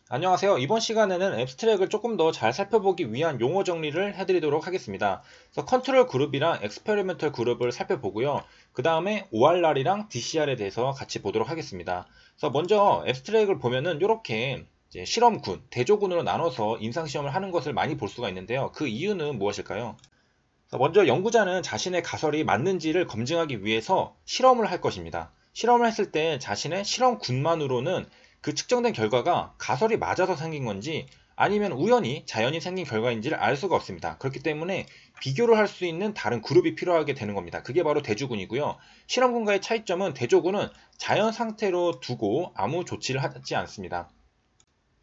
안녕하세요. 이번 시간에는 앱스트랙을 조금 더 잘 살펴보기 위한 용어 정리를 해드리도록 하겠습니다. 그래서 컨트롤 그룹이랑 엑스페리멘털 그룹을 살펴보고요. 그 다음에 ORR이랑 DCR에 대해서 같이 보도록 하겠습니다. 그래서 먼저 앱스트랙을 보면은 이렇게 실험군, 대조군으로 나눠서 임상시험을 하는 것을 많이 볼 수가 있는데요. 그 이유는 무엇일까요? 먼저 연구자는 자신의 가설이 맞는지를 검증하기 위해서 실험을 할 것입니다. 실험을 했을 때 자신의 실험군만으로는 그 측정된 결과가 가설이 맞아서 생긴 건지 아니면 우연히 자연히 생긴 결과인지를 알 수가 없습니다. 그렇기 때문에 비교를 할 수 있는 다른 그룹이 필요하게 되는 겁니다. 그게 바로 대조군이고요. 실험군과의 차이점은 대조군은 자연 상태로 두고 아무 조치를 하지 않습니다.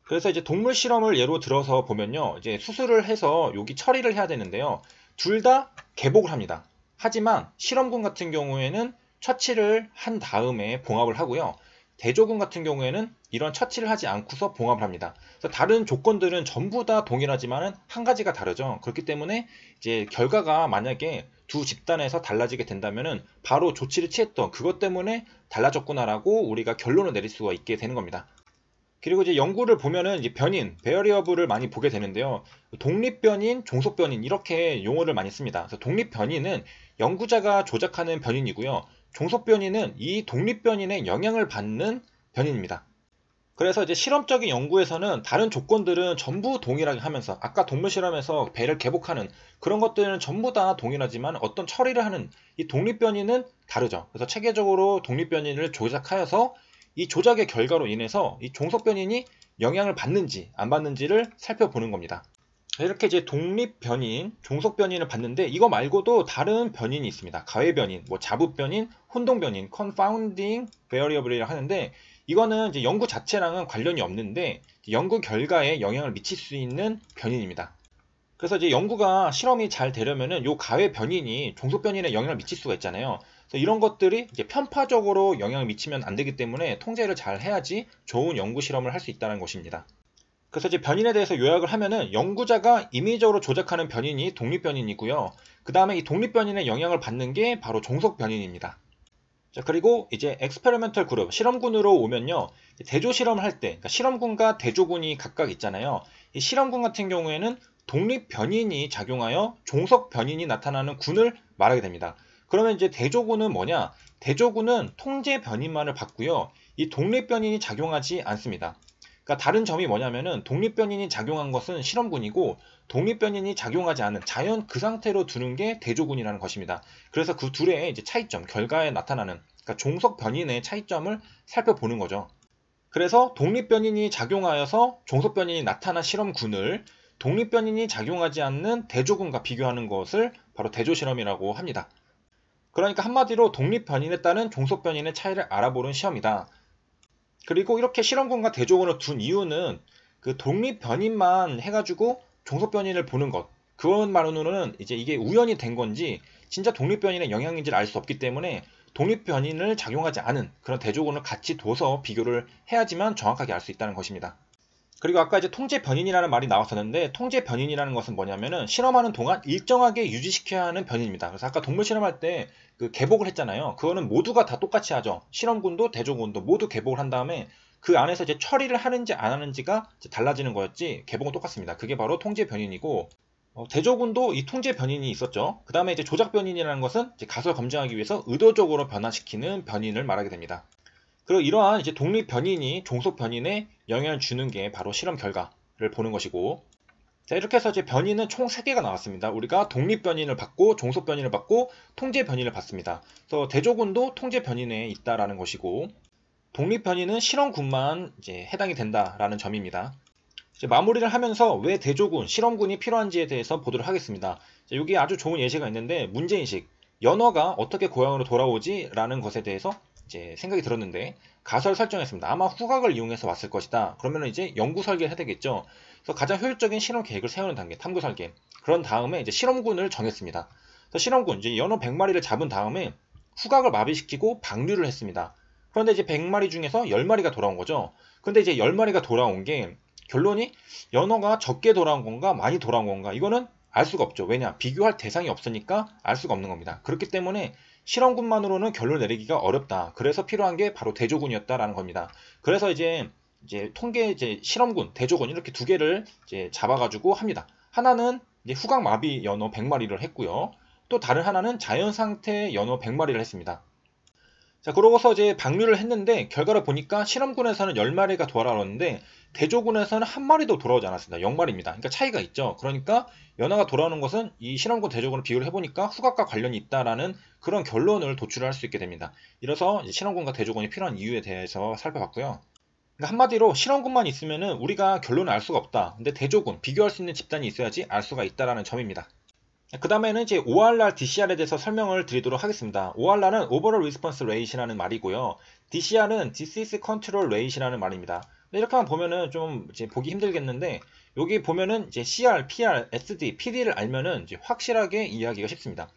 그래서 이제 동물 실험을 예로 들어서 보면요. 이제 수술을 해서 여기 처리를 해야 되는데요. 둘 다 개복을 합니다. 하지만 실험군 같은 경우에는 처치를 한 다음에 봉합을 하고요. 대조군 같은 경우에는 이런 처치를 하지 않고서 봉합을 합니다. 그래서 다른 조건들은 전부 다 동일하지만 한 가지가 다르죠. 그렇기 때문에 이제 결과가 만약에 두 집단에서 달라지게 된다면은 바로 조치를 취했던 그것 때문에 달라졌구나라고 우리가 결론을 내릴 수가 있게 되는 겁니다. 그리고 이제 연구를 보면은 이제 변인, 베어리어블을 많이 보게 되는데요. 독립변인, 종속변인 이렇게 용어를 많이 씁니다. 그래서 독립변인은 연구자가 조작하는 변인이고요. 종속변인은 이 독립변인의 영향을 받는 변인입니다. 그래서 이제 실험적인 연구에서는 다른 조건들은 전부 동일하게 하면서 아까 동물 실험에서 배를 개복하는 그런 것들은 전부 다 동일하지만 어떤 처리를 하는 이 독립변이는 다르죠. 그래서 체계적으로 독립변이를 조작하여서 이 조작의 결과로 인해서 이 종속변인이 영향을 받는지 안 받는지를 살펴보는 겁니다. 이렇게 이제 독립변인, 종속변인을 봤는데 이거 말고도 다른 변인이 있습니다. 가외변인, 뭐 자부변인, 혼동변인, confounding variable이라고 하는데 이거는 이제 연구 자체랑은 관련이 없는데 연구 결과에 영향을 미칠 수 있는 변인입니다. 그래서 이제 연구가 실험이 잘 되려면은 요 가외 변인이 종속 변인에 영향을 미칠 수가 있잖아요. 그래서 이런 것들이 이제 편파적으로 영향을 미치면 안 되기 때문에 통제를 잘 해야지 좋은 연구 실험을 할 수 있다는 것입니다. 그래서 이제 변인에 대해서 요약을 하면은 연구자가 임의적으로 조작하는 변인이 독립 변인이고요. 그 다음에 이 독립 변인의 영향을 받는 게 바로 종속 변인입니다. 자, 그리고 이제 엑스페리멘털 그룹, 실험군으로 오면요. 대조 실험을 할 때, 그러니까 실험군과 대조군이 각각 있잖아요. 이 실험군 같은 경우에는 독립 변인이 작용하여 종속 변인이 나타나는 군을 말하게 됩니다. 그러면 이제 대조군은 뭐냐? 대조군은 통제 변인만을 받고요. 이 독립 변인이 작용하지 않습니다. 그러니까 다른 점이 뭐냐면은 독립 변인이 작용한 것은 실험군이고 독립 변인이 작용하지 않은 자연 그 상태로 두는 게 대조군이라는 것입니다. 그래서 그 둘의 이제 차이점, 결과에 나타나는 그러니까 종속 변인의 차이점을 살펴보는 거죠. 그래서 독립 변인이 작용하여서 종속 변인이 나타난 실험군을 독립 변인이 작용하지 않는 대조군과 비교하는 것을 바로 대조 실험이라고 합니다. 그러니까 한마디로 독립 변인에 따른 종속 변인의 차이를 알아보는 시험이다. 그리고 이렇게 실험군과 대조군을 둔 이유는 그 독립 변인만 해가지고 종속 변인을 보는 것. 그것만으로는 이제 이게 우연이 된 건지 진짜 독립 변인의 영향인지를 알 수 없기 때문에 독립 변인을 작용하지 않은 그런 대조군을 같이 둬서 비교를 해야지만 정확하게 알 수 있다는 것입니다. 그리고 아까 이제 통제 변인이라는 말이 나왔었는데 통제 변인이라는 것은 뭐냐면은 실험하는 동안 일정하게 유지시켜야 하는 변인입니다. 그래서 아까 동물 실험할 때 그 개복을 했잖아요. 그거는 모두가 다 똑같이 하죠. 실험군도 대조군도 모두 개복을 한 다음에 그 안에서 이제 처리를 하는지 안 하는지가 이제 달라지는 거였지 개복은 똑같습니다. 그게 바로 통제 변인이고 대조군도 이 통제 변인이 있었죠. 그 다음에 이제 조작 변인이라는 것은 이제 가설 검증하기 위해서 의도적으로 변화시키는 변인을 말하게 됩니다. 그리고 이러한 이제 독립 변인이 종속 변인에 영향을 주는 게 바로 실험 결과를 보는 것이고 자, 이렇게 해서 이제 변인은 총 3개가 나왔습니다. 우리가 독립 변인을 받고 종속 변인을 받고 통제 변인을 받습니다. 그래서 대조군도 통제 변인에 있다라는 것이고 독립 변인은 실험군만 이제 해당이 된다라는 점입니다. 이제 마무리를 하면서 왜 대조군, 실험군이 필요한지에 대해서 보도록 하겠습니다. 자, 여기 아주 좋은 예시가 있는데 문제인식 연어가 어떻게 고향으로 돌아오지? 라는 것에 대해서 이제 생각이 들었는데 가설 설정했습니다. 아마 후각을 이용해서 왔을 것이다. 그러면 이제 연구 설계를 해야 되겠죠. 그래서 가장 효율적인 실험 계획을 세우는 단계, 탐구 설계. 그런 다음에 이제 실험군을 정했습니다. 그래서 실험군, 이제 연어 100마리를 잡은 다음에 후각을 마비시키고 방류를 했습니다. 그런데 이제 100마리 중에서 10마리가 돌아온 거죠. 근데 이제 10마리가 돌아온 게 결론이 연어가 적게 돌아온 건가 많이 돌아온 건가 이거는 알 수가 없죠. 왜냐? 비교할 대상이 없으니까 알 수가 없는 겁니다. 그렇기 때문에 실험군만으로는 결론을 내리기가 어렵다. 그래서 필요한 게 바로 대조군이었다라는 겁니다. 그래서 이제 이제 통계 이제 실험군, 대조군 이렇게 두 개를 이제 잡아가지고 합니다. 하나는 이제 후각 마비 연어 100마리를 했고요. 또 다른 하나는 자연 상태 연어 100마리를 했습니다. 자, 그러고서 이제 방류를 했는데 결과를 보니까 실험군에서는 10마리가 돌아오는데 대조군에서는 한 마리도 돌아오지 않았습니다. 0마리입니다. 그러니까 차이가 있죠. 그러니까 연어가 돌아오는 것은 이 실험군 대조군을 비교를 해보니까 후각과 관련이 있다라는 그런 결론을 도출할 수 있게 됩니다. 이래서 실험군과 대조군이 필요한 이유에 대해서 살펴봤고요. 그러니까 한마디로 실험군만 있으면은 우리가 결론을 알 수가 없다. 근데 대조군, 비교할 수 있는 집단이 있어야지 알 수가 있다라는 점입니다. 그 다음에는 이제 ORR, DCR에 대해서 설명을 드리도록 하겠습니다. ORR은 Overall Response Rate이라는 말이고요. DCR은 Disease Control Rate이라는 말입니다. 이렇게만 보면은 좀 이제 보기 힘들겠는데 여기 보면은 이제 CR, PR, SD, PD를 알면은 이제 확실하게 이해하기가 쉽습니다.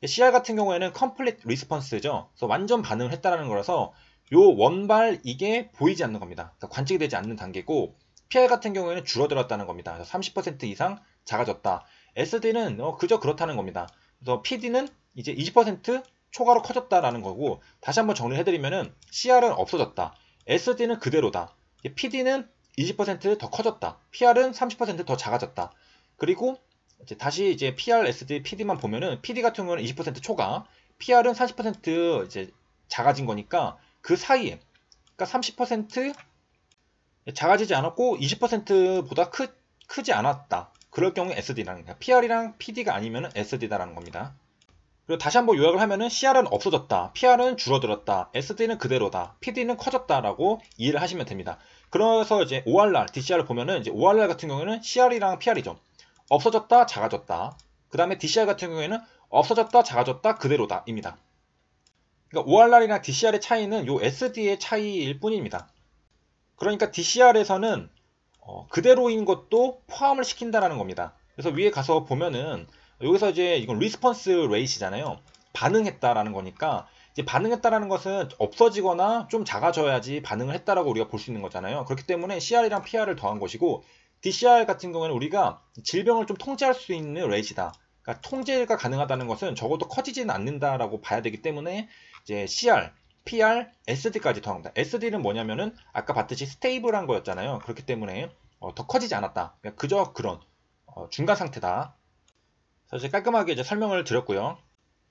CR 같은 경우에는 Complete Response죠. 그래서 완전 반응을 했다라는 거라서 요 원발 이게 보이지 않는 겁니다. 그러니까 관측이 되지 않는 단계고 PR 같은 경우에는 줄어들었다는 겁니다. 30% 이상 작아졌다. SD는 그저 그렇다는 겁니다. 그래서 PD는 이제 20% 초과로 커졌다라는 거고 다시 한번 정리를 해드리면은 CR은 없어졌다. SD는 그대로다. PD는 20%더 커졌다. PR은 30%더 작아졌다. 그리고 다시 이제 PR, SD, PD만 보면은 PD 같은 경우는 20% 초과, PR은 30% 이제 작아진 거니까 그 사이에 그러니까 30% 작아지지 않았고 20%보다 크지 않았다. 그럴 경우에 SD라는 거야. PR이랑 PD가 아니면 SD다라는 겁니다. 그리고 다시 한번 요약을 하면은 CR은 없어졌다, PR은 줄어들었다, SD는 그대로다, PD는 커졌다라고 이해를 하시면 됩니다. 그래서 이제 ORR, DCR을 보면은 이제 ORR 같은 경우에는 CR이랑 PR이죠. 없어졌다, 작아졌다. 그 다음에 DCR 같은 경우에는 없어졌다, 작아졌다, 그대로다입니다. 그러니까 ORR이랑 DCR의 차이는 요 SD의 차이일 뿐입니다. 그러니까 DCR에서는 그대로인 것도 포함을 시킨다라는 겁니다. 그래서 위에 가서 보면은 여기서 이제 이건 리스폰스 레이시잖아요. 반응했다라는 거니까 이제 반응했다라는 것은 없어지거나 좀 작아져야지 반응을 했다라고 우리가 볼 수 있는 거잖아요. 그렇기 때문에 CR이랑 PR을 더한 것이고 DCR 같은 경우에는 우리가 질병을 좀 통제할 수 있는 레이시다. 그러니까 통제가 가능하다는 것은 적어도 커지지는 않는다라고 봐야 되기 때문에 이제 CR, PR, SD까지 더합니다. SD는 뭐냐면은 아까 봤듯이 스테이블한 거였잖아요. 그렇기 때문에 더 커지지 않았다. 그러니까 그저 그런 중간 상태다. 그래서 이제 깔끔하게 이제 설명을 드렸고요.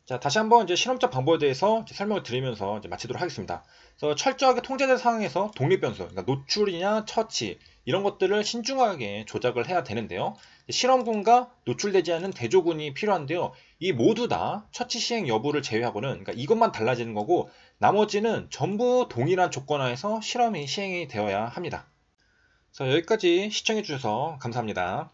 자, 다시 한번 이제 실험적 방법에 대해서 이제 설명을 드리면서 이제 마치도록 하겠습니다. 그래서 철저하게 통제된 상황에서 독립변수, 그러니까 노출이냐 처치 이런 것들을 신중하게 조작을 해야 되는데요. 실험군과 노출되지 않는 대조군이 필요한데요. 이 모두 다 처치 시행 여부를 제외하고는 그러니까 이것만 달라지는 거고 나머지는 전부 동일한 조건하에서 실험이 시행이 되어야 합니다. 그래서 여기까지 시청해 주셔서 감사합니다.